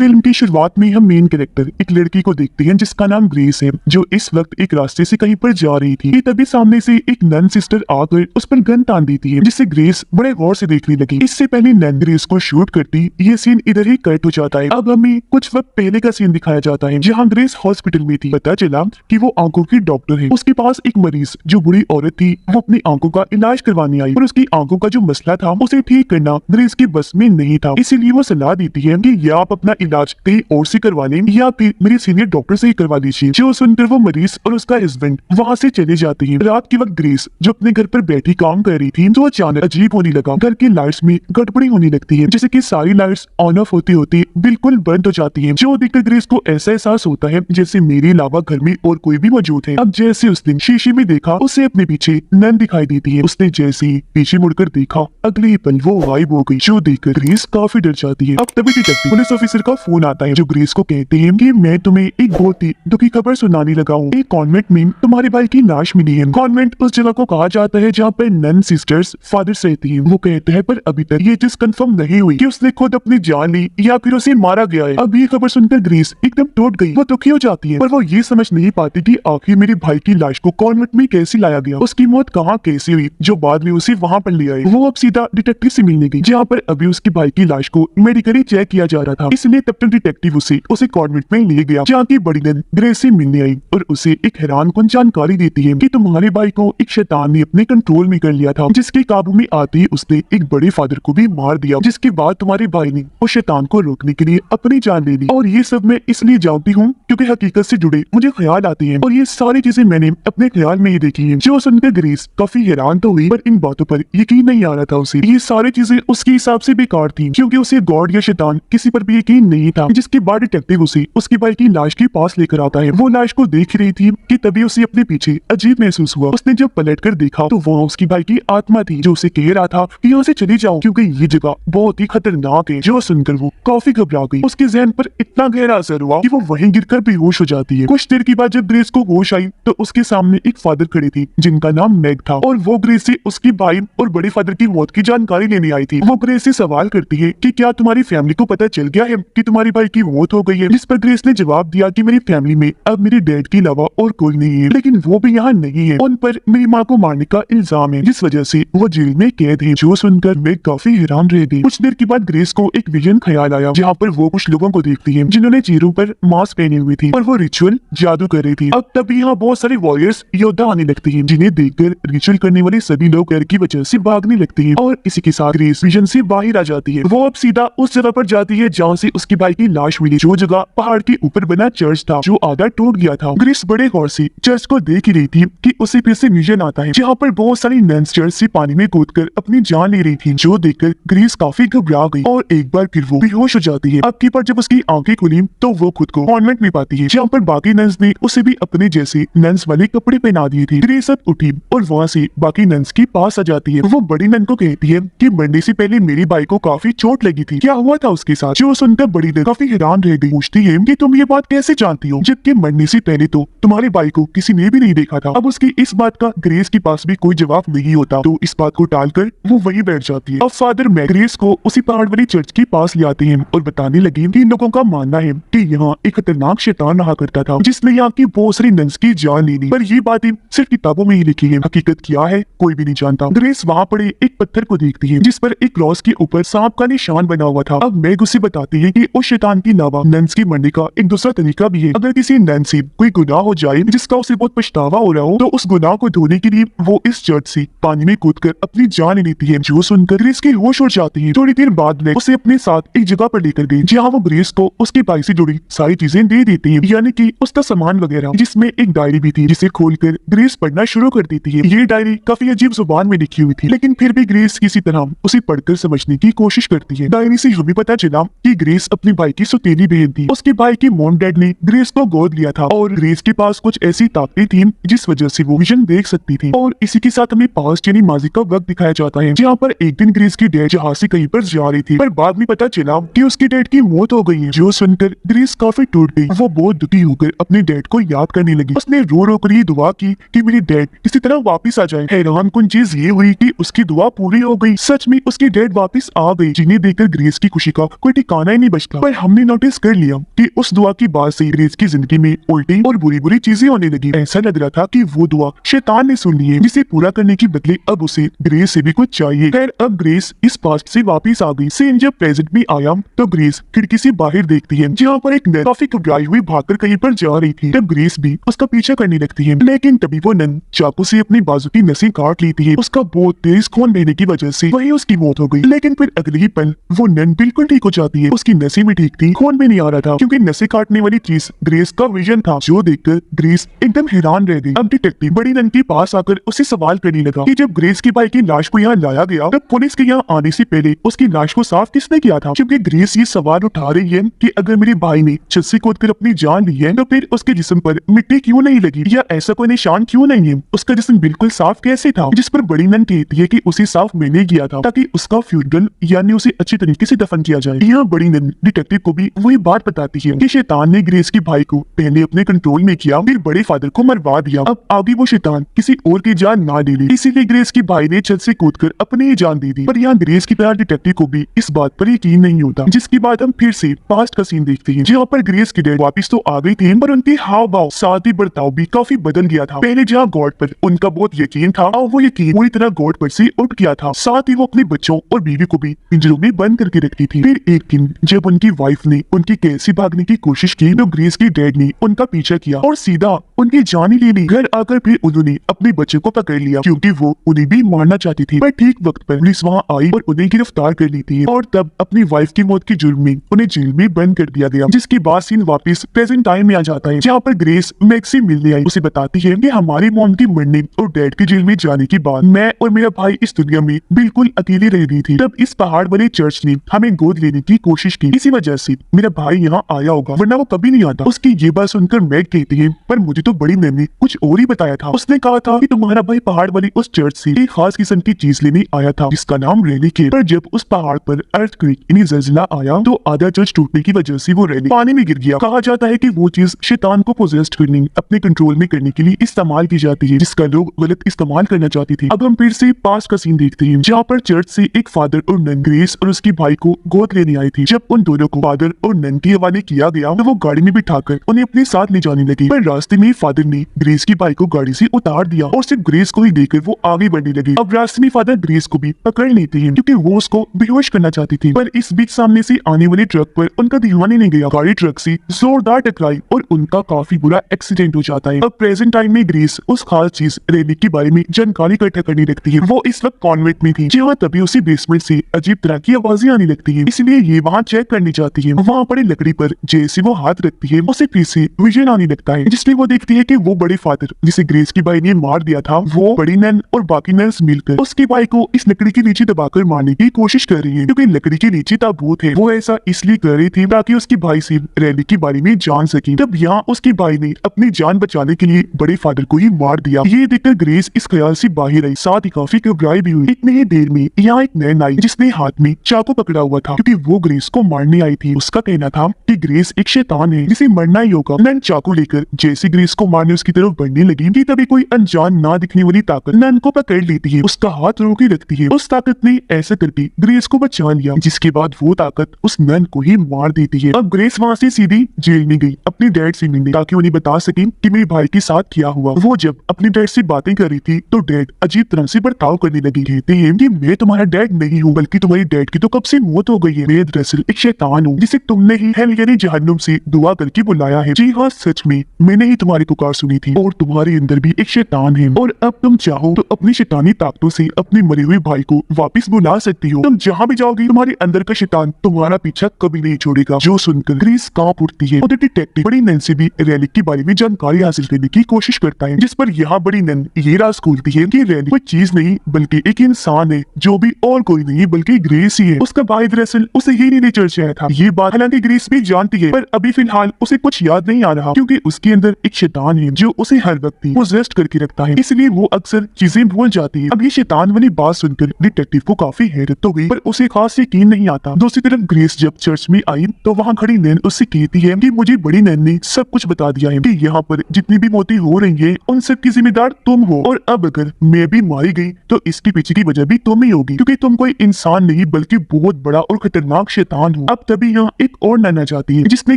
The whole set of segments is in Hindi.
फिल्म की शुरुआत में हम मेन कैरेक्टर एक लड़की को देखते हैं जिसका नाम ग्रेस है, जो इस वक्त एक रास्ते से कहीं पर जा रही थी कि तभी सामने से एक नन सिस्टर आकर उस पर गन तान देती है, जिससे ग्रेस बड़े गौर से देखने लगी। इससे पहले नन ग्रेस को शूट करती, ये सीन इधर ही कट हो जाता है। अब हमें कुछ वक्त पहले का सीन दिखाया जाता है जहाँ ग्रेस हॉस्पिटल में थी। पता चला कि वो आंखों की डॉक्टर है। उसके पास एक मरीज जो बुरी औरत थी, वो अपनी आंखों का इलाज करवाने आई और उसकी आंखों का जो मसला था उसे ठीक करना ग्रेस की बस में नहीं था। इसीलिए वो सलाह देती है कि या आप अपना इलाज कहीं और से करवा लें या फिर मेरे सीनियर डॉक्टर से ही करवा लीजिए। जो सुनकर वो मरीज और उसका हस्बैंड वहाँ से चले जाते हैं। रात के वक्त ग्रेस जो अपने घर पर बैठी काम कर रही थी तो अचानक अजीब होने लगा। घर की लाइट्स में गड़बड़ी होने लगती है, जैसे कि सारी लाइट्स ऑन ऑफ होती होती बिल्कुल बंद हो जाती हैं। जो देखकर ग्रेस को ऐसा एहसास होता है जैसे मेरे अलावा घर में और कोई भी मौजूद है। अब जैसे उस दिन शीशे में देखा, उसे अपने पीछे नन दिखाई देती है। उसने जैसे ही पीछे मुड़कर देखा, अगले ही पल वो गायब हो गई। जो देखकर ग्रेस काफी डर जाती है। अब तभी डिटेक्टिव पुलिस ऑफिसर का फोन आता है, जो ग्रेस को कहते हैं कि मैं तुम्हें एक बहुत ही दुखी खबर सुनाने लगा हूँ। एक कॉन्वेंट में तुम्हारे भाई की लाश मिली है। कॉन्वेंट उस जगह को कहा जाता है जहाँ पर नन सिस्टर्स फादर्स रहती हैं। वो कहते हैं पर अभी तक ये चीज कंफर्म नहीं हुई कि उसने खुद अपनी जान ली या फिर उसे मारा गया है। अब ये खबर सुनकर ग्रेस एकदम टूट गई। वो दुखी हो जाती है, पर वो ये समझ नहीं पाती कि आखिर मेरे भाई की लाश को कॉन्वेंट में कैसे लाया गया, उसकी मौत कहाँ कैसे हुई, जो बाद में उसे वहाँ पर ले आए। वो अब सीधा डिटेक्टिव से मिलने गई, जहाँ पर अभी उसके भाई की लाश को मेडिकली चेक किया जा रहा था। इसलिए तब तक डिटेक्टिव उसे कॉन्वेंट में ले गया, जहाँ की बड़ी नन ग्रेस से मिलने आई और उसे एक हैरानकुन जानकारी देती है कि तुम्हारे भाई को एक शैतान ने अपने कंट्रोल में कर लिया था, जिसके काबू में आते ही उसने एक बड़े फादर को भी मार दिया, जिसके बाद तुम्हारे भाई ने उस शैतान को रोकने के लिए अपनी जान ले ली। और ये सब मैं इसलिए जानती हूँ क्योंकि हकीकत से जुड़े मुझे ख्याल आते हैं और ये सारी चीजें मैंने अपने ख्याल में ही देखी है। जो सुनकर ग्रेस काफी हैरान तो हुई, पर इन बातों पर यकीन नहीं आ रहा था उसे। ये सारी चीजें उसके हिसाब से बेकार थी, क्योंकि उसे गॉड या शैतान किसी पर भी यकीन नहीं था। जिसके बाद डिटेक्टिव उसे उसके भाई की लाश के पास लेकर आता है। वो लाश को देख रही थी कि तभी उसे अपने पीछे अजीब महसूस हुआ। उसने जब पलट कर देखा तो वो उसकी भाई की आत्मा थी, जो उसे कह रहा था कि यहाँ से चली जाओ क्योंकि ये जगह बहुत ही खतरनाक है। जो सुनकर वो काफी घबरा गई। उसके जहन पर इतना गहरा असर हुआ कि वो वहीं गिरकर बेहोश हो जाती है। कुछ देर के बाद जब ग्रेस को होश आई तो उसके सामने एक फादर खड़े थे जिनका नाम मैग था, और वो ग्रेस से उसकी भाई और बड़े फादर की मौत की जानकारी लेने आई थी। वो ग्रेस से सवाल करती है कि क्या तुम्हारी फैमिली को पता चल गया है कि तुम्हारी भाई की मौत हो गई है, जिस पर ग्रेस ने जवाब दिया कि मेरी फैमिली में अब मेरे डैड के अलावा और कोई नहीं है, लेकिन वो भी यहाँ नहीं है। उन पर मेरी माँ को मारने का इल्जाम है, जिस वजह से वो जेल में कैद है। जो सुनकर मैं काफी हैरान रह गई। कुछ देर के बाद ग्रेस को एक विजन ख्याल आया, जहाँ पर वो कुछ लोगों को देखती है जिन्होंने चेहरों पर मास्क पहने हुए थे और वो रिचुअल जादू कर रही थी। अब तभी यहाँ बहुत सारे वॉरियर्स योद्धा आने लगते हैं, जिन्हें देखकर रिचुअल करने वाले सभी लोग डर की वजह से भागने लगते हैं और इसी के साथ ग्रेस विजन से बाहर आ जाती है। वो अब सीधा उस जगह पर जाती है जहाँ से उसके भाई की लाश मिली, जो जगह पहाड़ के ऊपर बना चर्च था जो आधा टूट गया था। ग्रेस बड़े गौर से चर्च को देख ही रही थी कि उसे फिर से विजन आता है, जहाँ पर बहुत सारी नन्स चर्च से पानी में कूदकर अपनी जान ले रही थी। जो देखकर ग्रेस काफी घबरा गई और एक बार फिर वो बेहोश हो जाती है। अब की बार जब उसकी आंखें खुली तो वो खुद को कॉन्वेंट में पाती है, जहाँ पर बाकी नन्स ने उसे भी अपने जैसे नन्स वाले कपड़े पहना दिए थे। ग्रेस अब उठी और वहाँ से बाकी नन्स के पास आ जाती है। वो बड़ी नन को कहती है कि मरने से पहले मेरी भाई को काफी चोट लगी थी, क्या हुआ था उसके साथ। जो सुनकर बड़ी नन काफी हैरान रह गई, पूछती है कि तुम ये बात कैसे जानती हो, जबकि मरने से पहले तो तुम्हारे भाई को किसी ने भी नहीं देखा था। अब उसकी इस बात का ग्रेस के पास भी कोई जवाब नहीं होता, तो इस बात को टालकर वो वहीं बैठ जाती है। अब फादर मैग ग्रेस को उसी पहाड़ वाली चर्च के पास ले आते हैं और बताने लगे कि इन लोगों का मानना है कि यहाँ एक खतरनाक शैतान रहा करता था, जिसने यहाँ की बहुत सारी नन्स की जान ली, पर ये बातें सिर्फ किताबों में ही लिखी है, हकीकत क्या है कोई भी नहीं जानता। ग्रेस वहाँ पड़े एक पत्थर को देखती है जिस पर एक क्रॉस के ऊपर सांप का निशान बना हुआ था। अब मैग उसे बताती है कि उस शैतान के अलावा नन्स के मरने का एक दूसरा तरीका भी है। अगर किसी नन से कोई गुनाह हो जाए जिसका उसे बहुत पछतावा हो रहा हो, तो उस गुनाह को धोने के लिए वो इस चर्च से पानी में कूदकर अपनी जान लेती है। जो सुनकर ग्रेस की होश उड़ जाती है। थोड़ी देर बाद मैग उसे अपने साथ एक जगह पर लेकर गई, जहाँ वो ग्रेस को उसके भाई से जुड़ी सारी चीजें दे देती है, यानी कि उसका सामान वगैरह, जिसमें एक डायरी भी थी जिसे खोलकर ग्रेस पढ़ना शुरू कर देती है। ये डायरी काफी अजीब जुबान में लिखी हुई थी, लेकिन फिर भी ग्रेस किसी तरह उसे पढ़कर समझने की कोशिश करती है। डायरी से हमें पता चला कि ग्रेस अपने भाई की सौतेली बहन थी। उसके भाई की मॉम डैड ने ग्रेस को गोद लिया था और ग्रेस के पास कुछ ऐसी ताकतें थी जिस वजह से वो विजन देख सकती थी। और इसी के साथ हमें पास्ट यानी माजी का वक्त दिखाया जाता है, जहाँ पर एक दिन ग्रेस की डैड जहाज से कहीं पर जा रही थी, पर बाद में पता चला कि उसकी डैड की मौत हो गई है। जो सुनकर ग्रेस काफी टूट गई। वो बहुत दुखी होकर अपने डैड को याद करने लगी। उसने रो रो कर ये दुआ की कि मेरी डैड किसी तरह वापस आ जाए। हैरान कुन चीज ये हुई कि उसकी दुआ पूरी हो गई। सच में उसकी डैड वापस आ गई, जिन्हें देखकर ग्रेस की खुशी का कोई ठिकाना ही नहीं बचा। कुछ था, पर हमने नोटिस कर लिया कि उस दुआ की बाद से ग्रेस की जिंदगी में उल्टी और बुरी बुरी चीजें होने लगी। ऐसा लग रहा था कि वो दुआ शैतान ने सुन ली है, जिसे पूरा करने के बदले अब उसे ग्रेस से भी कुछ चाहिए। खैर अब ग्रेस इस पास्ट से वापस आ गई। सीन जब प्रेजेंट में आया तो ग्रेस खिड़की से बाहर देखती है, जहाँ पर एक नन काफी घबराई हुई भागकर कहीं पर जा रही थी। तब ग्रेस भी उसका पीछा करने लगती है, लेकिन तभी वो नन चाकू से अपनी बाजू की नसें काट लेती है। उसका बहुत तेज खून बहने की वजह से वही उसकी मौत हो गई। लेकिन फिर अगले ही पल वो नन बिल्कुल ठीक हो जाती है। उसकी नसें भी ठीक थी, खून भी नहीं आ रहा था, क्योंकि नसें काटने वाली चीज ग्रेस का विजन था, जो देखकर ग्रेस एकदम हैरान रह गई। अब डिटेक्टिव बड़ी नन के पास आकर उससे सवाल करने लगा कि जब ग्रेस के भाई की लाश को यहाँ लाया गया तब पुलिस के यहाँ आने से पहले उसकी लाश को साफ किसने किया था? क्योंकि ग्रेस ये सवाल उठा रही है कि अगर मेरे भाई ने छत से कूदकर अपनी जान ली है तो फिर उसके जिस्म पर मिट्टी क्यों नहीं लगी या ऐसा कोई निशान क्यों नहीं है? उसका जिस्म बिल्कुल साफ कैसे था? जिस पर बड़ी नन कहती है कि उसे साफ मैंने किया था ताकि उसका फ्यूनरल यानी उसे अच्छी तरीके से दफन किया जाए। यहाँ बड़ी नन डिटेक्टिव को भी वही बात बताती है कि शैतान ने ग्रेस के भाई को पहले अपने कंट्रोल में किया, फिर बड़े फादर को मरवा दिया। अब आगे वो शैतान किसी और की जान ना ले ले, इसीलिए ग्रेस के भाई ने छत से कूदकर अपनी ही जान दे दी। पर यहाँ ग्रेस की तरह डिटेक्टिव को भी इस बात पर यकीन नहीं होता, जिसके बाद हम फिर से पास्ट का सीन देखते हैं, जहाँ पर ग्रेस की डैड वापिस तो आ गई थी, पर उनके हाव भाव साथ ही बर्ताव भी काफी बदल गया था। पहले जहाँ गॉड पर उनका बहुत यकीन था, अब वो यकीन पूरी तरह गॉड पर से उठ गया था। साथ ही वो अपने बच्चों और बीवी को भी पिंजरों में बंद करके रखती थी। फिर एक दिन जब उनकी वाइफ ने उनकी कैद से भागने की कोशिश की तो ग्रेस की डैड ने उनका पीछा किया और सीधा उनकी जान ही ले ली। घर आकर फिर उन्होंने अपने बच्चे को पकड़ लिया, क्योंकि वो उन्हें भी मारना चाहती थी। पर ठीक वक्त पर पुलिस वहाँ आई और उन्हें गिरफ्तार कर ली थी, और तब अपनी वाइफ की मौत के जुर्म में उन्हें जेल में बंद कर दिया गया। जिसके बाद सीन वापस प्रेजेंट टाइम में आ जाता है, जहाँ पर ग्रेस मैक्स से मिलने आई। उसे बताती है कि हमारी मॉम की मरने और डैड के जेल में जाने के बाद मैं और मेरा भाई इस दुनिया में बिल्कुल अकेले रह गई थी। तब इस पहाड़ वाले चर्च ने हमें गोद लेने की कोशिश की, इसी वजह से मेरा भाई यहाँ आया होगा, वरना वो कभी नहीं आता। उसकी ये बात सुनकर मैग कहती है, पर मुझे तो बड़ी मैम ने कुछ और ही बताया था। उसने कहा था कि तुम्हारा भाई पहाड़ वाली उस चर्च से एक खास किस्म की चीज लेने आया था, जिसका नाम रैली के। पर जब उस पहाड़ पर अर्थक्वेक यानी ज़लज़ला आया तो आधा चर्च टूटने की वजह से वो रैली पानी में गिर गया। कहा जाता है कि वो चीज शैतान को पोजेस्ड करने, अपने कंट्रोल में करने के लिए इस्तेमाल की जाती है, जिसका लोग गलत इस्तेमाल करना चाहती थी। अब हम फिर से पास का सीन देखते हैं, जहाँ पर चर्च से एक फादर और नन ग्रेस और उसके भाई को गोद लेने आई थी। जब उन दोनों को फादर और नन के हवाले किया गया तो वो गाड़ी में बिठाकर उन्हें अपने साथ ले जाने लगी। पर रास्ते में फादर ने ग्रेस की भाई को गाड़ी से उतार दिया और सिर्फ ग्रेस को ही लेकर वो आगे बढ़ने लगी। अब रास्ते में फादर ग्रेस को भी पकड़ लेते हैं, क्योंकि वो उसको बेहोश करना चाहती थी। पर इस बीच सामने से आने वाले ट्रक पर उनका ध्यान ही नहीं गया। गाड़ी ट्रक से जोरदार टकराई और उनका काफी बुरा एक्सीडेंट हो जाता है। अब प्रेजेंट टाइम में ग्रेस उस खास चीज रेनिक के बारे में जानकारी इकट्ठा करने लगती है। वो इस वक्त कॉन्वेंट में थी, जहाँ तभी उसी बेसमेंट से अजीब तरह की आवाजें आने लगती है, इसलिए ये वहाँ चेक करनी चाहती है। वहाँ पड़े लकड़ी पर जैसे वो हाथ रखती है, उसे फिर से विजन आने लगता है, जिसमें वो देखती है कि वो बड़े फादर जिसे ग्रेस की भाई ने मार दिया था, वो बड़ी नन और बाकी नन्स मिलकर उसके भाई को इस लकड़ी के नीचे दबाकर मारने की कोशिश कर रही है, क्योंकि लकड़ी के नीचे ताबूत है। वो ऐसा इसलिए कर रही थी ताकि उसके भाई से रैली के बारे में जान सके। तब यहाँ उसके भाई ने अपनी जान बचाने के लिए बड़े फादर को ही मार दिया। ये देखकर ग्रेस इस ख्याल से बाहर आई, साथ ही काफी घबराई भी हुई। इतनी ही देर में यहाँ एक नन आई, जिसने हाथ में चाकू पकड़ा हुआ था, क्योंकि वो ग्रेस को मारने आई थी। उसका कहना था कि ग्रेस एक शैतान है जिसे मरना ही होगा। नन चाकू लेकर जैसे ग्रेस को मारने उसकी तरफ बढ़ने लगी कि तभी कोई अनजान ना दिखने वाली ताकत नन को पकड़ लेती है, उसका हाथ रोके रखती है। उस ताकत ने ऐसा करके ग्रेस को बचा लिया, जिसके बाद वो ताकत उस नन को ही मार देती है। अब ग्रेस वहाँ से सीधी जेल में गई अपने डैड से मिलने, ताकि उन्हें बता सके कि मेरे भाई के साथ क्या हुआ। वो जब अपने डैड से बातें कर रही थी तो डैड अजीब तरह से बर्ताव करने लगी। कहते हैं कि मैं तुम्हारा डैड नहीं हूँ, बल्कि तुम्हारी डैड की तो कब से मौत हो गई है। मैं दरअसल एक शैतान हूँ, जिसे तुमने ही हेल यानी जहन्नुम से दुआ करके बुलाया है। जी हाँ, सच में मैंने ही तुम्हारी पुकार सुनी थी, और तुम्हारे अंदर भी एक शैतान है, और अब तुम चाहो तो अपनी शैतानी ताकतों से अपने मरे हुए भाई को वापस बुला सकती हो। तुम जहाँ भी जाओगी तुम्हारे अंदर का शैतान तुम्हारा पीछा कभी नहीं छोड़ेगा। जो सुनकर ग्रेस कांप उठती है। उधर डिटेक्टिव बड़ी नन से भी रैली के बारे में जानकारी हासिल करने की कोशिश करता है, जिस पर यहाँ बड़ी नन ये राज खोलती है कि रैली कोई चीज नहीं बल्कि एक इंसान है, जो भी और कोई नहीं बल्कि ग्रेस ही है। उसका भाई दरअसल उसे ही नहीं चर्चा था। ये बात हालांकि ग्रेस भी जानती है, पर अभी फिलहाल उसे कुछ याद नहीं आ रहा, क्योंकि उसके अंदर एक शैतान है जो उसे हर वक्त पोजेस्ड करके रखता है, इसलिए वो अक्सर चीजें भूल जाती है। अब ये शैतान वाली बात सुनकर डिटेक्टिव को काफी हैरत तो हुई, पर उसे खास यकीन नहीं आता। दूसरी तरफ ग्रेस जब चर्च में आई तो वहाँ खड़ी नैन उससे कहती है कि मुझे बड़ी नैन ने सब कुछ बता दिया है कि यहाँ पर जितनी भी मौतें हो रही है उन सब की जिम्मेदार तुम हो, और अब अगर मैं भी मारी गई तो इसके पीछे की वजह भी तुम ही होगी, क्योंकि तुम कोई इंसान नहीं बल्कि बहुत बड़ा और खतरनाक शैतान हो। अब तभी यहाँ एक और नैन आ जाती है जिसने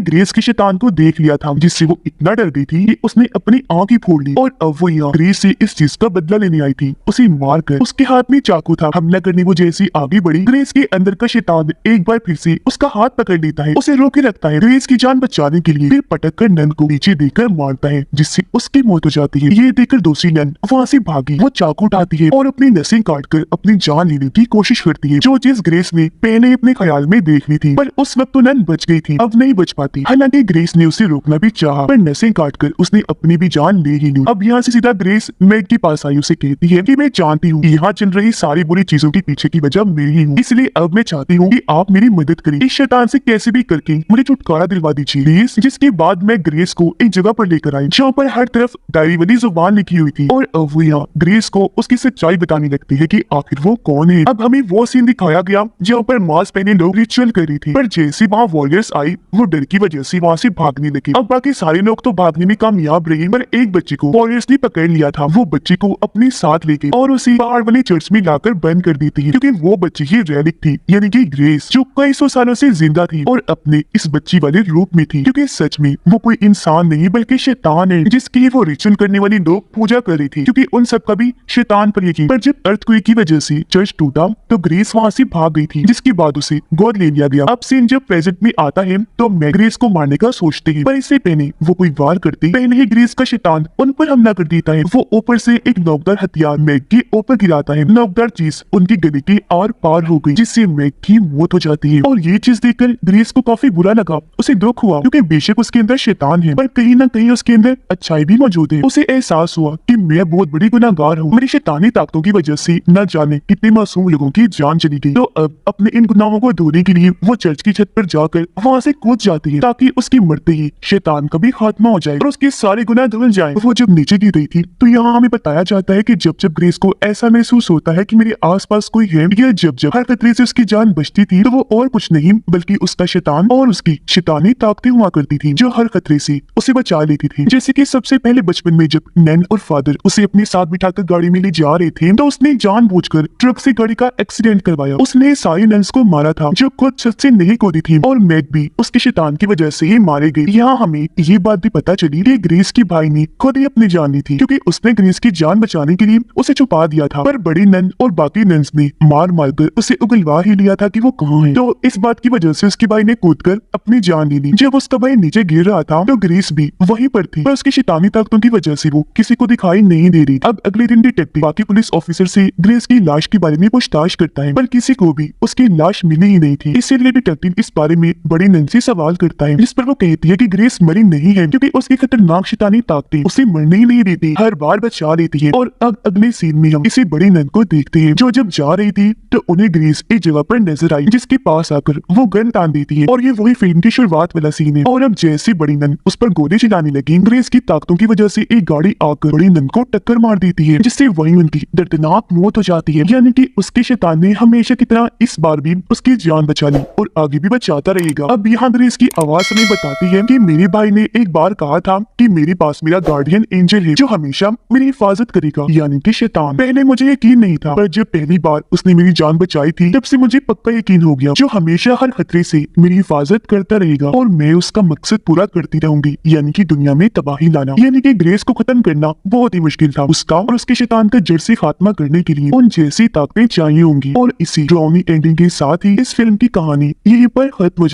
ग्रेस के शैतान को देख लिया था, जिससे वो इतना डर गई थी कि उसने अपनी आंख ही फोड़ ली, और अब वो यहाँ ग्रेस से इस चीज का बदला लेने आई थी। उसे मारकर उसके हाथ में चाकू था। हमला करने वो जैसी आगे बढ़ी, ग्रेस के अंदर का शैतान एक बार फिर से उसका हाथ पकड़ लेता है, उसे रोके रखता है। ग्रेस की जान बचाने के लिए फिर पटक कर नन को नीचे देकर मारता है, जिससे उसकी मौत हो जाती है। ये देखकर दूसरी नन वहाँ से भागी, वो चाकू उठाती है और अपनी नसें काटकर अपनी जान लेने की कोशिश करती है, जो चीज ग्रेस ने पहले अपने ख्याल में देख ली थी, पर उस वक्त तो नन बच गई थी, अब नहीं बच पाती। हालांकि ग्रेस ने उसे रोकना भी चाहा, पर नसें काटकर उसने अपनी भी जान ले ही ली। अब यहाँ से सीधा ग्रेस मैग के पास आई, उसे कहती है कि मैं जानती हूँ यहाँ चल रही सारी बुरी चीजों के पीछे की वजह मैं ही हूँ, इसलिए अब मैं चाहती हूँ कि आप मेरी मदद करें, इस शैतान से कैसे भी करके मुझे छुटकारा दिलवा दीजिए प्लीज। जिसके बाद मैं ग्रेस को एक जगह पर लेकर आई जहाँ पर हर तरफ डायरी वाली जुबान लिखी हुई थी, और अब वो यहाँ ग्रेस को उसकी सच्चाई बताने लगती है कि आखिर वो कौन है। अब हमें वो सीन दिखाया गया जहाँ पर मास्क पहने लोग रिचुअल कर रही थी, पर जैसे वहाँ वॉरियर्स आई वो डर की वजह से वहाँ से भागने लगे। अब बाकी सारे लोग तो भागने में कामयाब रहे, पर एक बच्चे को वॉरियर्स ने पकड़ लिया था। वो बच्चे को अपने साथ लेके और उसे बाहर वाले चर्च में लाकर बंद कर देती है, क्योंकि वो बच्ची ही रेलिक थी, यानी कि ग्रेस, जो कई सौ सालों से जिंदा थी और अपने इस बच्ची वाले रूप में थी, क्योंकि सच में वो कोई इंसान नहीं बल्कि शैतान है जिसकी वो रिचुअल करने वाली लोग पूजा कर रही थी, क्योंकि उन सब का भी शैतान पर यकीन। पर जब अर्थक्वेक की वजह से चर्च टूटा तो ग्रेस वहाँ से भाग गई थी, जिसके बाद उसे गोद ले लिया गया। अब सीन जब प्रेजेंट में आता है तो मैं ग्रेस को मारने का सोचते हैं, पर इससे पहले वो कोई वार करते पहले ही ग्रेस का शैतान उन पर हमला कर देता है। वो ऊपर से एक नोकदार हथियार मैग के ऊपर गिराता है। नोकदार चीज उनकी गले के आर पार हो गई, जिससे मैग की मौत हो जाती है। और ये चीज देखकर ग्रेस को काफी बुरा लगा, उसे दुख हुआ, क्योंकि बेशक उसके अंदर शैतान है पर कहीं ना कहीं उसके अंदर अच्छाई भी मौजूद है। उसे एहसास हुआ कि मैं बहुत बड़ी गुनाहगार हूँ, मेरी शैतानी ताकतों की वजह से न जाने कितने मासूम लोगों की जान चली गई। तो अब अपने इन गुनाहों को धोने के लिए वो चर्च की छत पर जाकर वहाँ से कूद जाती है, ताकि उसकी मरते ही शैतान का भी खात्मा हो जाए और उसके सारे गुनाह धुल जाए। वो जब नीचे गिर रही थी तो यहाँ हमें बताया जाता है कि जब जब ग्रेस को ऐसा महसूस होता है कि मेरे आसपास कोई है, या जब जब हर खतरे से उसकी जान बचती थी, तो वो और कुछ नहीं बल्कि उसका शैतान और उसकी शैतानी ताकतें हुआ करती थी, जो हर खतरे से उसे बचा लेती थी। जैसे कि सबसे पहले बचपन में जब नैन और फादर उसे अपने साथ बिठाकर गाड़ी में ले जा रहे थे, तो उसने जानबूझकर ट्रक से गाड़ी का एक्सीडेंट करवाया। उसने सारी नन्स को मारा था जो खुद छत से नहीं कूदी थी, और मैग भी उसके शैतान की वजह से ही मारे गए। यहाँ हमें ये बात भी पता चली कि ग्रेस के भाई ने खुद ही अपनी जान ली थी, क्योंकि उसने ग्रेस की जान बचाने के लिए उसे छुपा दिया था, पर बड़ी नन और बाकी नन्स ने मार मारकर उसे उगलवा ही लिया था कि वो कहाँ है। तो इस बात की वजह से उसके भाई ने कूदकर अपनी जान ले ली। जब उसका भाई नीचे गिर रहा था तो ग्रेस भी वहीं पर थी, पर उसकी शैतानी ताकतों की वजह से वो किसी को दिखाई नहीं दे रही। अब अगले दिन डिटेक्टिव बाकी पुलिस ऑफिसर से ग्रेस की लाश के बारे में पूछताछ करता है, पर किसी को भी उसकी लाश मिली ही नहीं थी। इसीलिए डिटेक्टिव इस बारे में बड़ी नन से सवाल करता है, जिस पर वो कहती है कि ग्रेस मरी नहीं है, क्योंकि उसकी खतरनाक शैतानी ताकतें उसे मरने ही नहीं देती, हर बार बचा लेती है। और अब अगले सीन में हम इसी बड़ी नन को देखते हैं, जो जब जा रही थी तो उन्हें ग्रेस एक जगह पर नजर आई, जिसके पास आकर वो गन तान देती है, और ये वही फिल्म की शुरुआत वाला सीन है। और अब जैसे बड़ी नन उस पर गोली चलाने लगी, ग्रेस की ताकतों की वजह से एक गाड़ी आकर बड़ी नन को टक्कर मार देती है, जिससे वहीं उनकी दर्दनाक मौत हो जाती है। यानी कि उसके शैतान ने हमेशा की तरह इस बार भी उसकी जान बचा ली और आगे भी बचाता रहेगा। अब यहाँ ग्रेस की आवाज हमें बताती है कि मेरे भाई ने एक बार कहा था कि मेरे पास मेरा गार्डियन एंजल है जो हमेशा मेरी हिफाजत करेगा, यानी कि शैतान। पहले मुझे यकीन नहीं था, पर जब पहली बार उसने मेरी जान बचाई थी तब से मुझे पक्का यकीन हो गया, जो हमेशा हर खतरे से मेरी हिफाजत करता रहेगा और मैं उसका मकसद पूरा करती रहूंगी, यानी कि दुनिया में तबाही लाना। यानी कि ग्रेस को खत्म करना बहुत ही मुश्किल था, उसका और उसके शैतान का जड़ से खात्मा करने के लिए उन जैसी ताकतें चाहिए होंगी। और इसी ड्राउनी एंडिंग के साथ ही इस फिल्म की कहानी यहीं पर खत्म हो